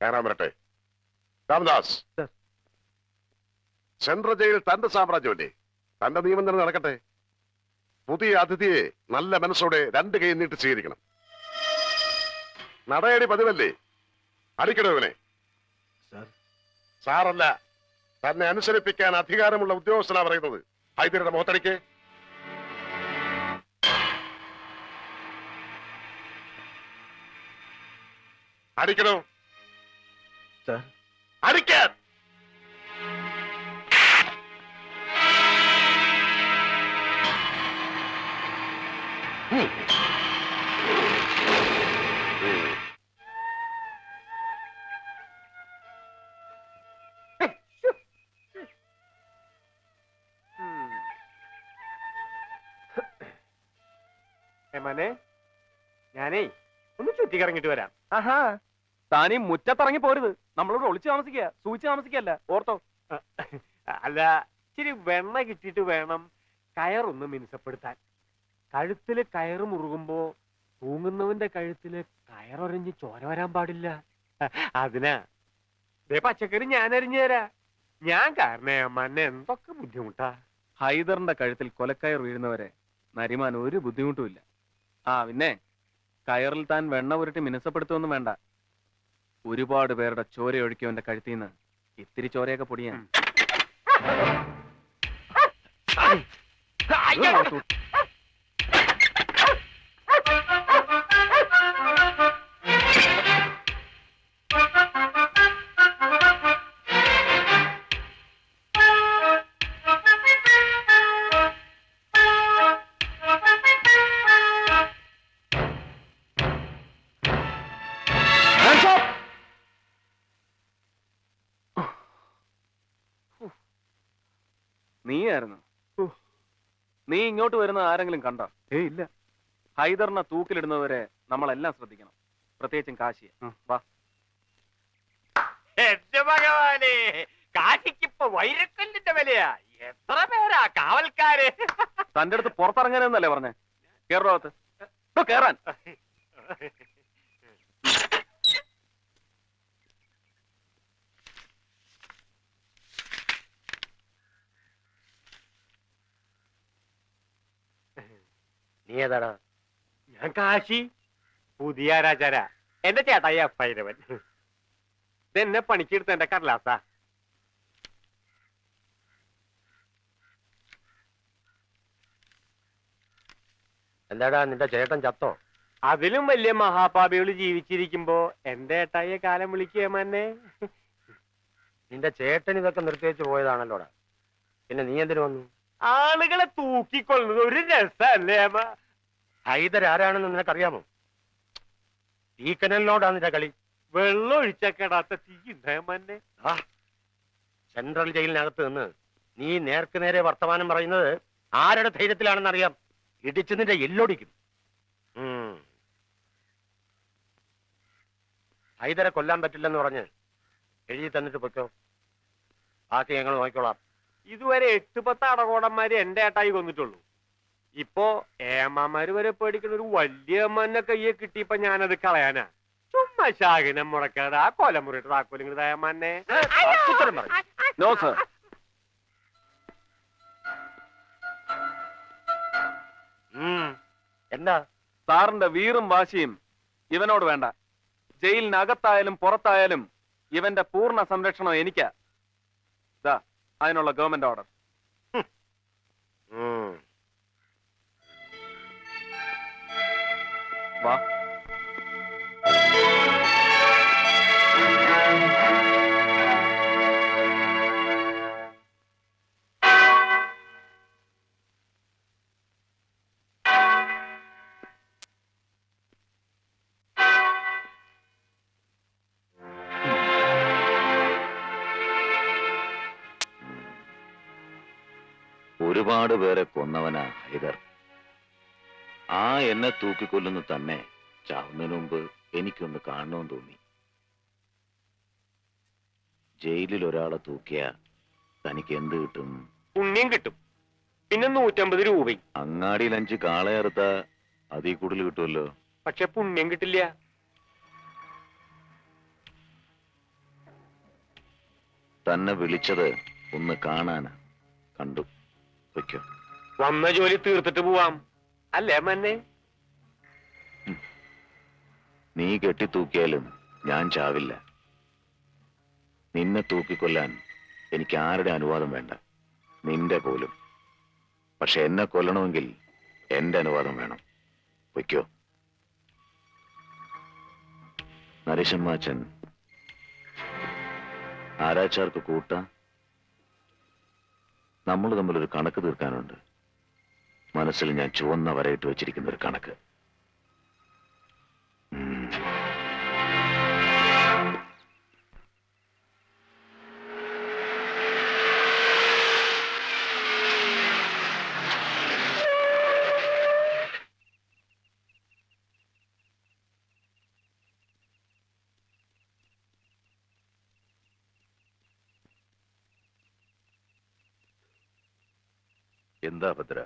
കയറാൻ വരട്ടെ. Ramdas, central jail തന്റെ സാമ്രാജ്യമല്ലേ, തന്റെ നിയമം തന്നെ നടക്കട്ടെ. പുതിയ അതിഥിയെ നല്ല മനസ്സോടെ 2 കൈ നീട്ടി സ്വീകരിക്കണം. നടയടി പതിവല്ലേ, അടിക്കണോ ഇവനെ? സാറല്ല, തന്നെ അനുസരിപ്പിക്കാൻ അധികാരമുള്ള ഉദ്യോഗസ്ഥനാ പറയുന്നത്. ഹൈദരുടെ മുഖത്തടിക്ക്. അടിക്കണോ? അടിക്കാൻ. മനെ, ഞാനേ ഒന്ന് ചുറ്റിക്കറങ്ങിട്ട് വരാം. ആഹാ, താനീ മുറ്റത്തിറങ്ങി പോരുത്. നമ്മളോട് ഒളിച്ചു താമസിക്കുക, സൂചിച്ച് താമസിക്കല്ല, ഓർത്തോ. അല്ല, ഇച്ചിരി വെണ്ണ കിട്ടിയിട്ട് വേണം കയറൊന്ന് മിനുസപ്പെടുത്താൻ. കഴുത്തില് കയറ് മുറുകുമ്പോ തൂങ്ങുന്നവന്റെ കഴുത്തില് കയറൊരഞ്ഞ് ചോര വരാൻ പാടില്ല. അതിനാ പച്ചക്കറി ഞാൻ അരിഞ്ഞു തരാ. ഞാൻ കാരണം മന്നെ എന്തൊക്കെ ബുദ്ധിമുട്ടാ. ഹൈദറിന്റെ കഴുത്തിൽ കൊലക്കയർ വീഴുന്നവരെ നരിമാൻ ഒരു ബുദ്ധിമുട്ടുമില്ല. ആ പിന്നെ കയറിൽ താൻ വെണ്ണ പുരട്ടി മിനുസപ്പെടുത്തുമൊന്നും വേണ്ട. ഒരുപാട് പേരുടെ ചോര ഒഴുക്കിയവന്റെ കഴുത്തിൽ നിന്ന് ഇത്തിരി ചോരയൊക്കെ പൊടിയാൻ. നീയായിരുന്നു? നീ ഇങ്ങോട്ട് വരുന്ന ആരെങ്കിലും കണ്ടോ? ഇല്ല. ഹൈദറിനെ തൂക്കിലിടുന്നവരെ നമ്മളെല്ലാം ശ്രദ്ധിക്കണം, പ്രത്യേകിച്ചും കാശിയെ. വാ. എന്റെ ഭഗവാനെ, കാശിക്കിപ്പോ വൈരക്കല്ലിന്റെ വിലയാ. എത്ര പേരാ കാവൽക്കാര്. തന്റെ അടുത്ത് പുറത്തിറങ്ങാനെന്നല്ലേ പറഞ്ഞേ? കേരളത്ത് കേറാൻ. നീ ഏതാടാ? ഞാൻ കാശി, പുതിയ രാജാരാ. എന്റെ ചേട്ടായി ഭൈരവൻ. ഇതെന്നെ പണിക്കെടുത്ത എന്റെ കടലാസാ. എന്താടാ, നിന്റെ ചേട്ടൻ ചത്തോ? അതിലും വലിയ മഹാപാപികൾ ജീവിച്ചിരിക്കുമ്പോ എന്റെ ഏട്ടായിയെ കാലം വിളിക്കുകയെന്നെ. നിന്റെ ചേട്ടൻ ഇതൊക്കെ നിർത്തിവെച്ച് പോയതാണല്ലോടാ. പിന്നെ നീ എന്തിനു വന്നു? ആളുകളെ തൂക്കിക്കൊള്ളുന്നത് ഒരു രസല്ലേ? ഹൈദർ ആരാണെന്ന് നിനക്കറിയാമോ? ഈ കനലിനോടാ നിന്റെ കളി. വെള്ളം ഒഴിച്ചക്കെടാത്ത തീയുണ്ടേമന്നെ. ആ സെൻട്രൽ ജയിലിനകത്ത് നിന്ന് നീ നേർക്ക് നേരെ വർത്തമാനം പറയുന്നത് ആരുടെ ധൈര്യത്തിലാണെന്ന് അറിയാം. ഇടിച്ച് നിന്റെ എല്ലൊടിക്കും. ഹൈദരെ കൊല്ലാൻ പറ്റില്ലെന്ന് പറഞ്ഞ് എഴുതി തന്നിട്ട് പൊയ്ക്കോ. ബാക്കി ഞങ്ങൾ നോക്കിക്കോളാം. ഇതുവരെ 8-10 അടകോടന്മാര് എന്റെ ഏട്ടായി കൊന്നിട്ടുള്ളൂ. ഇപ്പോ ഏമാമാര് വരെ പേടിക്കുന്ന ഒരു വലിയ അമ്മനെ കയ്യെ കിട്ടിയപ്പോ ഞാനത് കളയാനാ. ചുമ്മാ ശാഖനം മുടക്കാതെ ആ കൊലമുറിട്ട് താക്കോലിങ്ങൾ ഏമാനെ. No sir. എന്താ സാറിന്റെ വീറും വാശിയും ഇവനോട് വേണ്ട. ജയിലിനകത്തായാലും പുറത്തായാലും ഇവന്റെ പൂർണ്ണ സംരക്ഷണം എനിക്കാ. അതിനുള്ള ഗവൺമെന്റ് ഓർഡർ. വാ. ഒരുപാട് പേരെ കൊന്നവനാ ഹൈദർ. ആ എന്നെ തൂക്കിക്കൊല്ലുന്നു തന്നെ ചാവുന്നതിന് മുമ്പ് എനിക്കൊന്ന് കാണണമെന്ന് തോന്നി. ജയിലിൽ ഒരാളെ തൂക്കിയ തനിക്ക് എന്ത് കിട്ടും? പുണ്യം കിട്ടും, പിന്നെ 150 രൂപയും. അങ്ങാടിയിൽ 5 കാളയറുത്ത അതിൽ കൂടുതൽ കിട്ടുമല്ലോ. പക്ഷെ പുണ്യം കിട്ടില്ല. തന്നെ വിളിച്ചത് ഒന്ന് കാണാനാ. കണ്ടു. വയ്ക്കോ. വന്ന ജോലി തീർത്തിട്ട് പോവാം അല്ലേ മന്നെ? നീ കെട്ടിത്തൂക്കിയാലും ഞാൻ ചാവില്ല. നിന്നെ തൂക്കിക്കൊല്ലാൻ എനിക്ക് ആരുടെ അനുവാദം വേണ്ട, നിന്റെ പോലും. പക്ഷെ എന്നെ കൊല്ലണമെങ്കിൽ എന്റെ അനുവാദം വേണം. വയ്ക്കോ. നരസിംഹാച്ചൻ ആരാച്ചാർക്ക് കൂട്ട. നമ്മൾ തമ്മിലൊരു കണക്ക് തീർക്കാനുണ്ട്. മനസ്സിൽ ഞാൻ ചുവന്ന വരയിട്ട് വെച്ചിരിക്കുന്ന ഒരു കണക്ക്. എന്താ ഭദ്ര?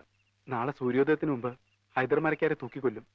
നാളെ സൂര്യോദയത്തിന് മുമ്പ് ഹൈദർ മരക്കാരെ തൂക്കിക്കൊല്ലും.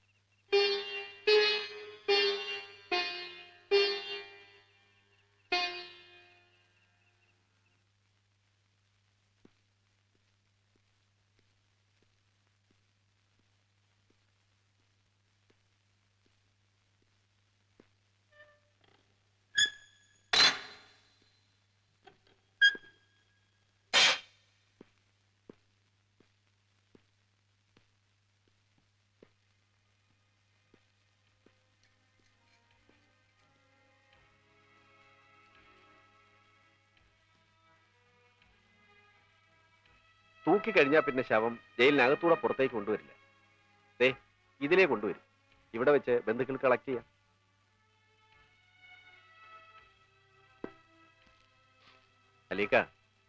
തൂക്കിക്കഴിഞ്ഞാൽ പിന്നെ ശവം ജയിലിനകത്തൂടെ പുറത്തേക്ക് കൊണ്ടുവരില്ല. ദേ ഇതിലേ കൊണ്ടുവരും. ഇവിടെ വെച്ച് ബന്ധുക്കൾ കളക്ട് ചെയ്യാം. അലീക്ക,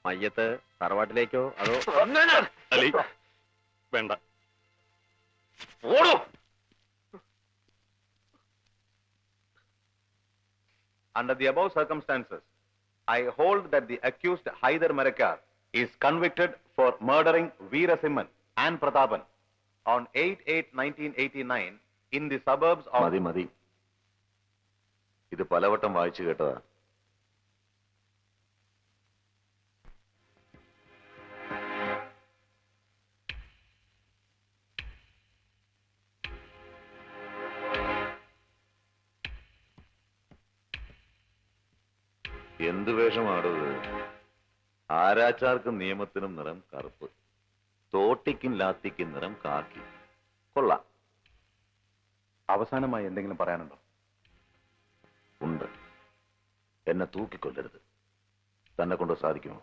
മയ്യത്ത് തറവാട്ടിലേക്കോ അതോ? അലി വേണ്ട. ഓടോ. Under the above circumstances, I hold that the accused Haidar Marakar is convicted for murdering Veera Simhan and Pratapan on 8/8/1989 in the suburbs of... മതി മതി, ഇത് പലവട്ടം വായിച്ചു കേട്ടതാ. എന്ത് വേഷമാണത്? ആരാച്ചാർക്കും നിയമത്തിനും നിറം കറുപ്പ്, തോട്ടിക്കും ലാത്തിക്കും നിറം കാക്കി. കൊള്ളാം. അവസാനമായി എന്തെങ്കിലും പറയാനുണ്ടോ? ഉണ്ട്. എന്നെ തൂക്കിക്കൊല്ലരുത്. തന്നെ കൊണ്ട് സാധിക്കുമോ?